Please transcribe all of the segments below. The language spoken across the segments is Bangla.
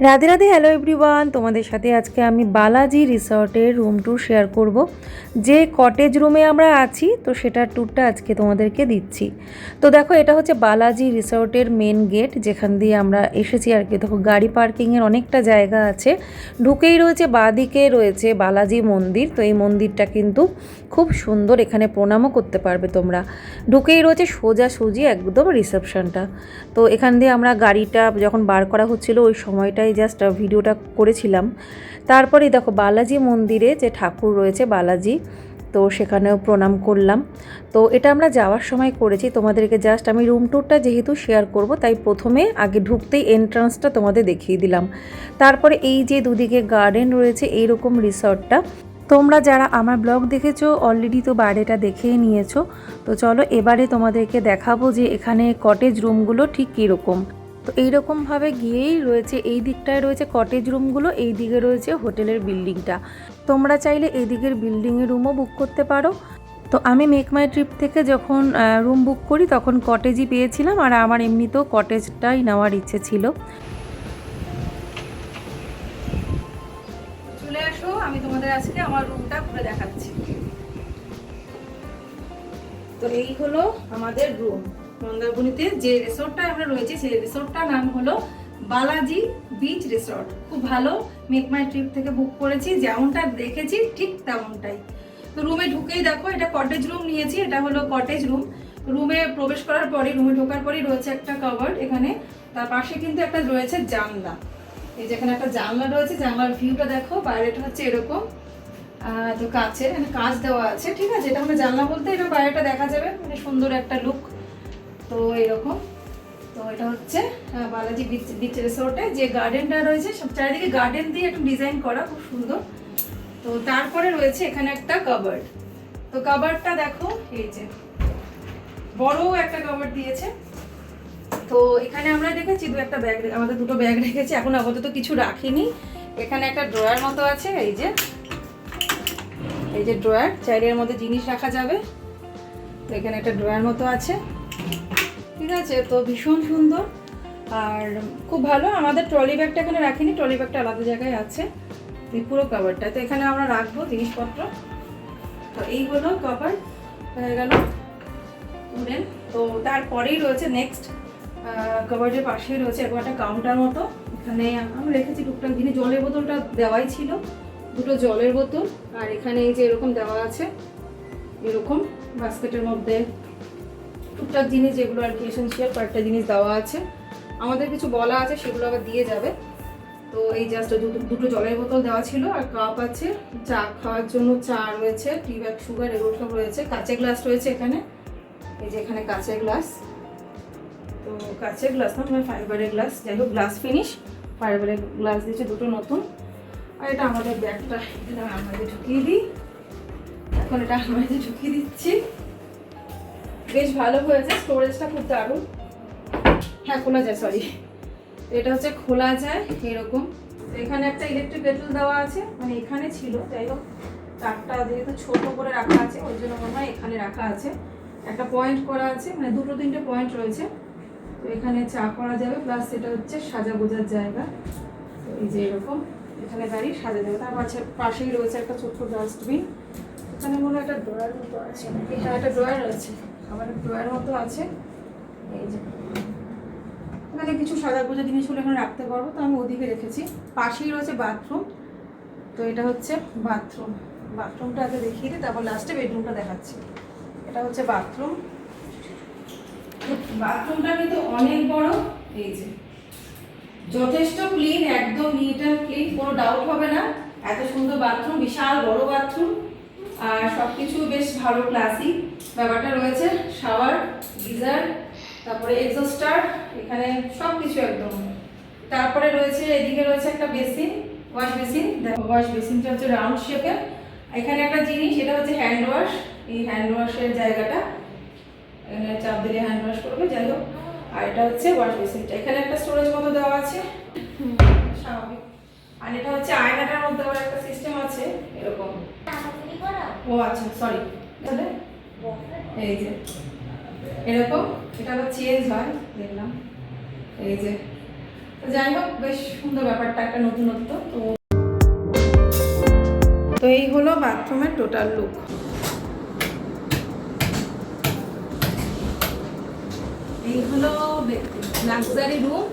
Radhe Radhe, hello everyone. তোমাদের সাথে আজকে আমি বালাজি রিসর্টের রুম ট্যুর শেয়ার করব। যে কটেজ রুমে আমরা আছি তো সেটার ট্যুরটা আজকে তোমাদেরকে দিচ্ছি। তো দেখো, এটা হচ্ছে বালাজি রিসর্টের মেন গেট, যেখান দিয়ে আমরা এসেছি আর কি। দেখো, গাড়ি পার্কিংয়ের অনেকটা জায়গা আছে। ঢুকেই রয়েছে, বাঁদিকে রয়েছে বালাজি মন্দির। তো এই মন্দিরটা কিন্তু খুব সুন্দর, এখানে প্রণামও করতে পারবে তোমরা। ঢুকেই রয়েছে সোজাসুজি একদম রিসেপশনটা। তো এখান দিয়ে আমরা গাড়িটা যখন বার করা হচ্ছিল ওই সময়টাই জাস্ট ভিডিওটা করেছিলাম। তারপরেই দেখো বালাজি মন্দিরে যে ঠাকুর রয়েছে বালাজি, তো সেখানেও প্রণাম করলাম। তো এটা আমরা যাওয়ার সময় করেছি। তোমাদেরকে জাস্ট আমি রুম ট্যুরটা যেহেতু শেয়ার করব, তাই প্রথমে আগে ঢুকতেই এন্ট্রান্সটা তোমাদের দেখিয়ে দিলাম। তারপরে এই যে দুদিকে গার্ডেন রয়েছে, এইরকম রিসর্টটা। তোমরা যারা আমার ব্লগ দেখেছো অলরেডি তো বাইরেটা দেখেই নিয়েছো। তো চলো এবারে তোমাদেরকে দেখাবো যে এখানে কটেজ রুমগুলো ঠিক কীরকম। তো এইরকমভাবে গিয়েই রয়েছে, এই দিকটায় রয়েছে কটেজ রুমগুলো, এই দিকে রয়েছে হোটেলের বিল্ডিংটা। তোমরা চাইলে এই দিকের বিল্ডিংয়ে রুমও বুক করতে পারো। তো আমি মেক মাই ট্রিপ থেকে যখন রুম বুক করি তখন কটেজই পেয়েছিলাম, আর আমার এমনিতেও কটেজটাই নেওয়ার ইচ্ছে ছিল। চলে আসো, আমি তোমাদের আজকে আমার রুমটা ঘুরে দেখাচ্ছি। তো এই হলো আমাদের রুম। মন্দারমণিতে যে রিসোর্টটা আমরা রয়েছি সেই রিসোর্টটার নাম হলো বালাজি বিচ রিসোর্ট। খুব ভালো, মেক মাই ট্রিপ থেকে বুক করেছি, যেমনটা দেখেছি ঠিক তেমনটাই। তো রুমে ঢুকেই দেখো, এটা কটেজ রুম নিয়েছি, এটা হলো কটেজ রুম। রুমে প্রবেশ করার পরে, রুমে ঢোকার পরেই রয়েছে একটা কাভার্ড এখানে। তার পাশে কিন্তু একটা রয়েছে জানলা। এই যেখানে একটা জানলা রয়েছে, জানলার ভিউটা দেখো, বাইরেটা হচ্ছে এরকম। তো কাচের মানে কাচ দেওয়া আছে, ঠিক আছে। এটা মানে জানলা বলতে এটা বাইরেটা দেখা যাবে, মানে সুন্দর একটা লুক। তো এরকম। তো এটা হচ্ছে বালাজি বিচ রিসোর্টে যে গার্ডেনটা রয়েছে, সব চারিদিকে গার্ডেন দিয়ে একটু ডিজাইন করা, খুব সুন্দর। তো তারপরে রয়েছে এখানে একটা কাভার্ড। তো কাভার্ডটা দেখো, এই যে বড় একটা কাভার্ড দিয়েছে। তো এখানে আমরা রেখেছি একটা ব্যাগ, আমাদের দুটো ব্যাগ রেখেছি, এখন আপাতত কিছু রাখিনি। এখানে একটা ড্রয়ার মতো আছে, এই যে ড্রয়ার, চাইলে এর মধ্যে জিনিস রাখা যাবে। তো এখানে একটা ড্রয়ার মতো আছে, ঠিক আছে। তো ভীষণ সুন্দর আর খুব ভালো। আমাদের ট্রলি ব্যাগটা এখানে রাখিনি, ট্রলি ব্যাগটা আলাদা জায়গায় আছে। এই পুরো কভারটা তো এখানে আমরা রাখবো জিনিসপত্র। তো এই হলো কভার হয়ে গেল উডেন। তো তারপরেই রয়েছে নেক্সট কভারের পাশেই রয়েছে এরকম একটা কাউন্টার মতো। এখানে আমি রেখেছি টুকটাক জিনিস, জলের বোতলটা দেওয়াই ছিল, দুটো জলের বোতল। আর এখানে এই যে এরকম দেওয়া আছে, এরকম বাস্কেটের মধ্যে টুকটাক জিনিস যেগুলো আর কি এসেনশিয়াল, কয়েকটা জিনিস দেওয়া আছে। আমাদের কিছু বলা আছে, সেগুলো আবার দিয়ে যাবে। তো এই জাস্ট দুটো জলের বোতল দেওয়া ছিল, আর কাপ আছে, চা খাওয়ার জন্য চা রয়েছে, টি ব্যাগ, সুগার এগুলো সব রয়েছে। কাঁচের গ্লাস রয়েছে এখানে, এই যে এখানে কাঁচের গ্লাস। তো কাঁচের গ্লাস না, মানে ফাইবারের গ্লাস, যাই হোক গ্লাস ফিনিশ, ফাইবারের গ্লাস দিয়েছে দুটো নতুন। আর এটা আমাদের ব্যাগটা এটা আমাদের ঢুকিয়ে দিই, এখন এটা আমাদের ঢুকিয়ে দিচ্ছি। বেশ ভালো হয়েছে, স্টোরেজটা খুব দারুণ। হ্যাঁ, খোলা যায়, সরি, এটা হচ্ছে খোলা যায় এরকম। এখানে একটা ইলেকট্রিক কেটল দেওয়া আছে, মানে এখানে ছিল, যাই হোক তারটা যেহেতু ছোট করে রাখা আছে ওই জন্য মনে হয় এখানে রাখা আছে। একটা পয়েন্ট করা আছে, মানে দুটো তিনটে পয়েন্ট রয়েছে। তো এখানে চা করা যাবে, প্লাস এটা হচ্ছে সাজা গোজার জায়গা। তো এই যে এরকম এখানে দাঁড়িয়ে সাজা যাবে। তার পাশেই রয়েছে একটা ছোট্ট ডাস্টবিন। এখানে মনে হয় একটা ড্রয়ার মতো আছে, হ্যাঁ একটা ড্রয়ার আছে, আবার একটা ড্রয়ার মতো আছে। এই যে এখানে কিছু সাদা গোজা জিনিসগুলো এখানে রাখতে পারবো, তো আমি ওদিকে রেখেছি। পাশেই রয়েছে বাথরুম। তো এটা হচ্ছে বাথরুম, বাথরুমটা আগে দেখিয়ে দিই, তারপর লাস্টে বেডরুমটা দেখাচ্ছি। এটা হচ্ছে বাথরুম। বাথরুমটা কিন্তু অনেক বড়, এই যে যথেষ্ট ক্লিন, একদম নিট অ্যান্ড ক্লিন, কোনো ডাউট হবে না। এত সুন্দর বাথরুম, বিশাল বড় বাথরুম, আর সবকিছু বেশ ভালো ক্লাসিক ব্যাপারটা রয়েছে। শাওয়ার, গিজার, তারপরে এক্সস্টার, এখানে সব কিছু একদম। তারপরে রয়েছে এদিকে রয়েছে একটা বেসিন, ওয়াশ বেসিন। দেখো ওয়াশ বেসিনটা হচ্ছে রাউন্ড শেপের। এখানে একটা জিনিস, এটা হচ্ছে হ্যান্ড ওয়াশ, এই হ্যান্ড ওয়াশের জায়গাটা, এখানে চাপ দিলে হ্যান্ড ওয়াশ করবে, যাই হোক। আর এটা হচ্ছে ওয়াশ বেসিনটা, এখানে একটা স্টোরেজ মতো দেওয়া আছে, স্বাভাবিক। আর এটা হচ্ছে আয়নাটার মধ্যে আবার একটা সিস্টেম আছে এরকম। ও আচ্ছা, সরি, তাহলে এই যে এরকম, এটা আবার চেঞ্জ হয় দেখলাম, এই যে তো যাই হোক, বেশ সুন্দর ব্যাপারটা, একটা নতুনত্ব। তো এই হলো বাথরুমের টোটাল লুক। এই হলো লাক্সারি রুম।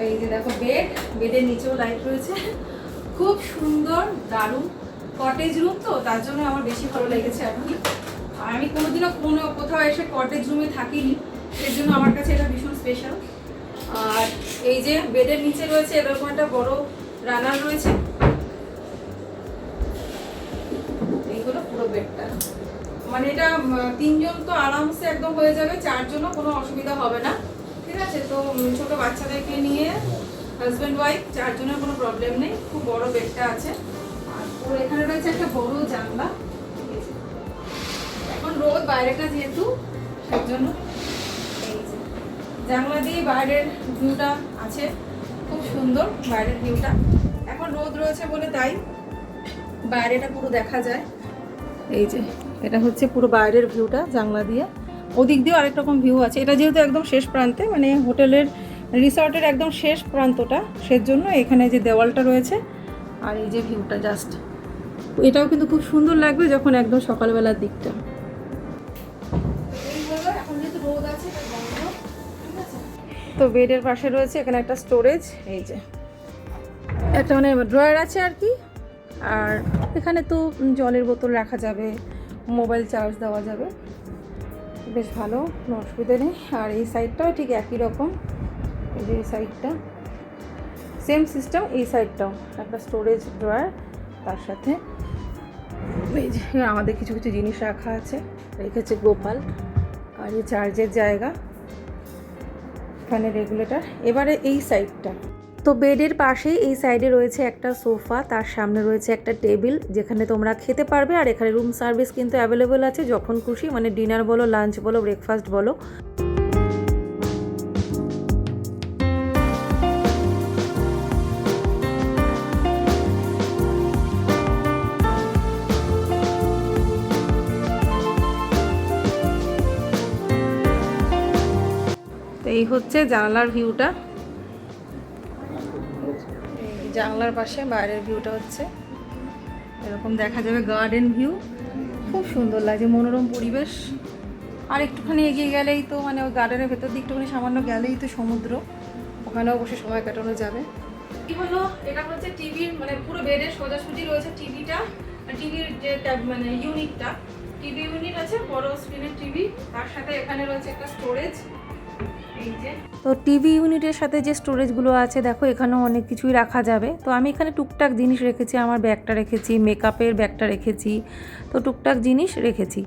এই যে দেখো বেডের নিচেও লাইট রয়েছে, খুব সুন্দর দারুণ কটেজ রুম। তো তার জন্য আমার বেশি ভালো লেগেছে আর কি। আমি কোনোদিনও কোথাও এসে কটেজ রুমে থাকিনি, সেই জন্য আমার কাছে এটা ভীষণ স্পেশাল। আর এই যে বেডের নিচে রয়েছে এরকম একটা বড় রানার রয়েছে। এই হলো পুরো বেডটা, মানে এটা 3 জন তো আরামসে একদম হয়ে যাবে, 4 জনও কোনো অসুবিধা হবে না। ঠিক আছে, তো ছোট বাচ্চাদেরকে নিয়ে হাজব্যান্ড ওয়াইফ 4 জনের কোনো প্রবলেম নেই। খুব বড় বেডটা আছে। আর পুরো এখানে রয়েছে একটা বড় জানলা। এখন রোদ বাইরেটা যেহেতু, সেই জন্য এই যে জানলা দিয়ে বাইরের ভিউটা আছে, খুব সুন্দর বাইরের ভিউটা। এখন রোদ রয়েছে বলে তাই বাইরেটা পুরো দেখা যায়। এই যে এটা হচ্ছে পুরো বাইরের ভিউটা জানলা দিয়ে। ওদিক দিয়েও আরেক রকম ভিউ আছে। এটা যেহেতু একদম শেষ প্রান্তে, মানে হোটেলের রিসর্টের একদম শেষ প্রান্তটা, সেজন্য এখানে যে দেওয়ালটা রয়েছে আর এই যে ভিউটা জাস্ট, এটাও কিন্তু খুব সুন্দর লাগবে যখন একদম সকালবেলার দিকটা। এখন যেহেতু রোদ আছে, ঠিক আছে। তো বেডের পাশে রয়েছে এখানে একটা স্টোরেজ, এই যে একটা মানে ড্রয়ার আছে আর কি। আর এখানে তো জলের বোতল রাখা যাবে, মোবাইল চার্জ দেওয়া যাবে, বেশ ভালো, কোনো অসুবিধা নেই। আর এই সাইডটাও ঠিক একই রকম, এই যে এই সাইডটা সেম সিস্টেম, এই সাইডটাও একটা স্টোরেজ ড্রয়ার, তার সাথে এই যে আমাদের কিছু কিছু জিনিস রাখা আছে, রেখেছে গোপাল। আর এই চার্জের জায়গা, এখানে রেগুলেটর। এবারে এই সাইডটা, তো বেডের পাশেই এই সাইডে রয়েছে একটা সোফা, তার সামনে রয়েছে একটা টেবিল যেখানে তোমরা খেতে পারবে। আর এখানে রুম সার্ভিস কিন্তু অ্যাভেলেবেল আছে, যখন খুশি, মানে ডিনার বলো, লাঞ্চ বলো, ব্রেকফাস্ট বলো। তো এই হচ্ছে জানালার ভিউটা, জানলার পাশে বাইরের ভিউটা হচ্ছে এরকম দেখা যাবে, গার্ডেন ভিউ, খুব সুন্দর লাগছে, মনোরম পরিবেশ। আর একটুখানি এগিয়ে গেলেই তো, মানে ওই গার্ডেনের ভেতর দিয়ে একটুখানি সামান্য গেলেই তো সমুদ্র, ওখানেও বসে সময় কাটানো যাবে। কি হলো, এটা হচ্ছে টিভির, মানে পুরো বেডের সোজাসুজি রয়েছে টিভিটা, টিভির যে মানে ইউনিটটা, টিভি ইউনিট আছে, বড় স্ক্রিনের টিভি, তার সাথে এখানে রয়েছে একটা স্টোরেজ। তো টিভি ইউনিটের সাথে যে স্টোরেজগুলো আছে দেখো, এখানেও অনেক কিছুই রাখা যাবে। তো আমি এখানে টুকটাক জিনিস রেখেছি, আমার ব্যাগটা রেখেছি, মেকআপের ব্যাগটা রেখেছি, তো টুকটাক জিনিস রেখেছি।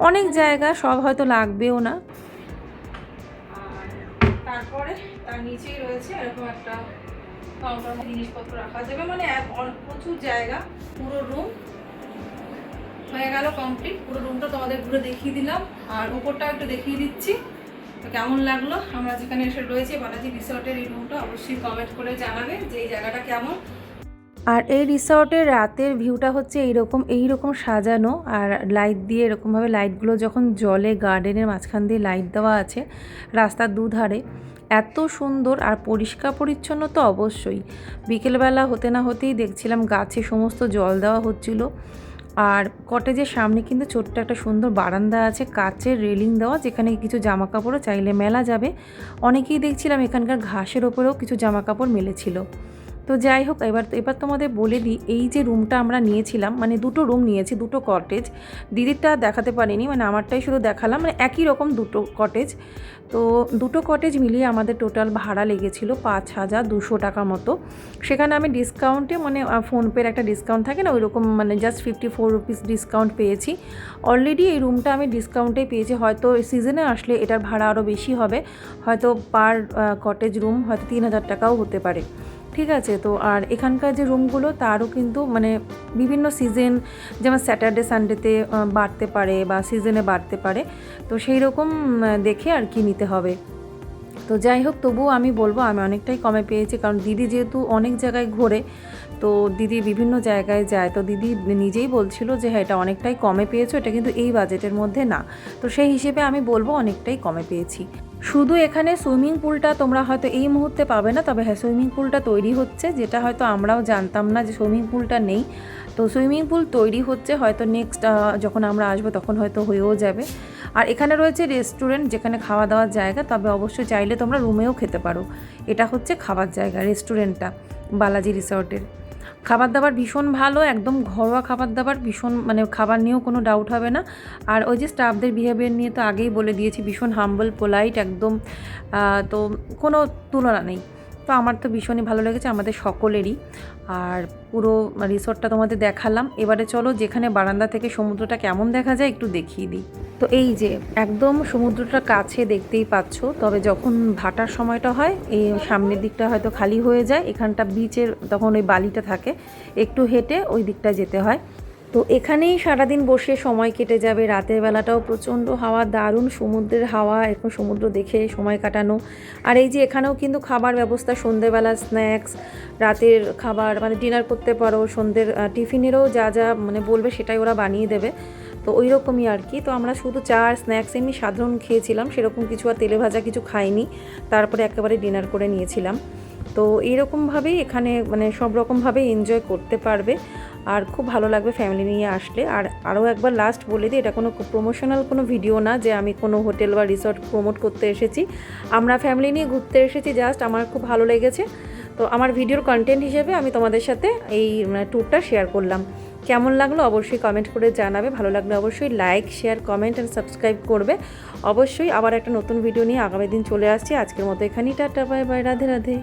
অনেক জায়গা সব হয়তো লাগবেও না। আর তারপরে তার নিচেই রয়েছে এরকম একটা কাউন্টার, জিনিসপত্র রাখা যাবে, মানে প্রচুর জায়গা। পুরো রুম হয়ে গেল কমপ্লিট, পুরো রুমটা তোমাদের ঘুরে দেখিয়ে দিলাম। আর উপরটাও একটু দেখিয়ে দিচ্ছি। তো কেমন লাগলো আমরা যেখানে এসে রয়েছি বালাজি রিসর্টের এই রুমটা, অবশ্যই কমেন্ট করে জানাবে যে এই জায়গাটা কেমন। আর এই রিসর্টের রাতের ভিউটা হচ্ছে এইরকম সাজানো, আর লাইট দিয়ে এরকমভাবে, লাইটগুলো যখন জলে, গার্ডেনের মাঝখান দিয়ে লাইট দেওয়া আছে রাস্তার দুধারে, এত সুন্দর আর পরিষ্কার পরিচ্ছন্ন। তো অবশ্যই বিকেলবেলা হতে না হতেই দেখছিলাম গাছে সমস্ত জল দেওয়া হচ্ছিল। আর কটেজের সামনে কিন্তু ছোট্ট একটা সুন্দর বারান্দা আছে, কাচের রেলিং দেওয়া, যেখানে কিছু জামা কাপড়ও চাইলে মেলা যাবে। অনেকেই দেখছিলাম এখানকার ঘাসের ওপরেও কিছু জামা কাপড় মেলেছিল। তো যাই হোক, এবার তোমাদের বলে দিই, এই যে রুমটা আমরা নিয়েছিলাম, মানে দুটো রুম নিয়েছি, দুটো কটেজ। দিদিরটা দেখাতে পারিনি, মানে আমারটাই শুধু দেখালাম, মানে একই রকম দুটো কটেজ। তো দুটো কটেজ মিলিয়ে আমাদের টোটাল ভাড়া লেগেছিল 5,200 টাকা মতো। সেখানে আমি ডিসকাউন্টে, মানে ফোনপের একটা ডিসকাউন্ট থাকে না, ওই রকম, মানে জাস্ট 54 রুপিস ডিসকাউন্ট পেয়েছি। অলরেডি এই রুমটা আমি ডিসকাউন্টেই পেয়েছি, হয়তো সিজনে আসলে এটার ভাড়া আরও বেশি হবে, হয়তো পার কটেজ রুম হয়তো 3,000 টাকাও হতে পারে। ঠিক আছে, তো আর এখানকার যে রুমগুলো তারও কিন্তু মানে বিভিন্ন সিজন, যেমন স্যাটারডে সানডেতে বাড়তে পারে বা সিজনে বাড়তে পারে, তো সেই রকম দেখে আর কি নিতে হবে। তো যাই হোক, তবুও আমি বলবো আমি অনেকটাই কমে পেয়েছি, কারণ দিদি যেহেতু অনেক জায়গায় ঘোরে, তো দিদি বিভিন্ন জায়গায় যায়, তো দিদি নিজেই বলছিল যে হ্যাঁ এটা অনেকটাই কমে পেয়েছো, এটা কিন্তু এই বাজেটের মধ্যে না। তো সেই হিসেবে আমি বলবো অনেকটাই কমে পেয়েছি। শুধু এখানে সুইমিং পুলটা তোমরা হয়তো এই মুহূর্তে পাবে না, তবে হ্যাঁ সুইমিং পুলটা তৈরি হচ্ছে, যেটা হয়তো আমরাও জানতাম না যে সুইমিং পুলটা নেই। তো সুইমিং পুল তৈরি হচ্ছে, হয়তো নেক্সট যখন আমরা আসবো তখন হয়তো হয়েও যাবে। আর এখানে রয়েছে রেস্টুরেন্ট, যেখানে খাওয়া দাওয়ার জায়গা, তবে অবশ্যই চাইলে তোমরা রুমেও খেতে পারো। এটা হচ্ছে খাবার জায়গা, রেস্টুরেন্টটা বালাজি রিসর্টের। খাবার দাবার ভীষণ ভালো, একদম ঘরোয়া খাবার দাবার, ভীষণ মানে খাবার নিয়েও কোনো ডাউট হবে না। আর ওই যে স্টাফদের বিহেভিয়ার নিয়ে তো আগেই বলে দিয়েছি, ভীষণ হাম্বল পোলাইট একদম, তো কোনো তুলনা নেই। তো আমার তো ভীষণই ভালো লেগেছে, আমাদের সকলেরই। আর পুরো রিসর্টটা তোমাদের দেখালাম। এবারে চলো যেখানে বারান্দা থেকে সমুদ্রটা কেমন দেখা যায় একটু দেখিয়ে দিই। তো এই যে একদম সমুদ্রটা কাছে দেখতেই পাচ্ছ, তবে যখন ভাটার সময়টা হয় এই সামনের দিকটা হয়তো খালি হয়ে যায়, এখানটা বিচের তখন ওই বালিটা থাকে, একটু হেঁটে ওই দিকটা যেতে হয়। তো এখানেই সারাদিন বসে সময় কেটে যাবে। রাতের বেলাটাও প্রচণ্ড হাওয়া, দারুণ সমুদ্রের হাওয়া, এরকম সমুদ্র দেখে সময় কাটানো। আর এই যে এখানেও কিন্তু খাবার ব্যবস্থা, সন্ধ্যেবেলা স্ন্যাক্স, রাতের খাবার মানে ডিনার করতে পারো, সন্ধ্যের টিফিনেরও যা যা মানে বলবে সেটাই ওরা বানিয়ে দেবে। তো ওই রকমই আর কি। তো আমরা শুধু চা আর স্ন্যাক্স এমনি সাধারণ খেয়েছিলাম, সেরকম কিছু আর তেলে ভাজা কিছু খাইনি, তারপরে একেবারে ডিনার করে নিয়েছিলাম। তো এইরকমভাবেই এখানে মানে সব রকমভাবেই এনজয় করতে পারবে, আর খুব ভালো লাগবে ফ্যামিলি নিয়ে আসলে। আর আরও একবার লাস্ট বলে দিই, এটা কোনো প্রমোশনাল কোনো ভিডিও না যে আমি কোনো হোটেল বা রিসর্ট প্রমোট করতে এসেছি। আমরা ফ্যামিলি নিয়ে ঘুরতে এসেছি, জাস্ট আমার খুব ভালো লেগেছে। তো আমার ভিডিওর কন্টেন্ট হিসেবে আমি তোমাদের সাথে এই ট্যুরটা শেয়ার করলাম। কেমন লাগলো অবশ্যই কমেন্ট করে জানাবে, ভালো লাগলে অবশ্যই like, share, comment and subscribe করবে। অবশ্যই আবার একটা নতুন ভিডিও নিয়ে আগামী দিন চলে আসছি। আজকের মতো এখানেই, tata, bye bye, Radhe Radhe.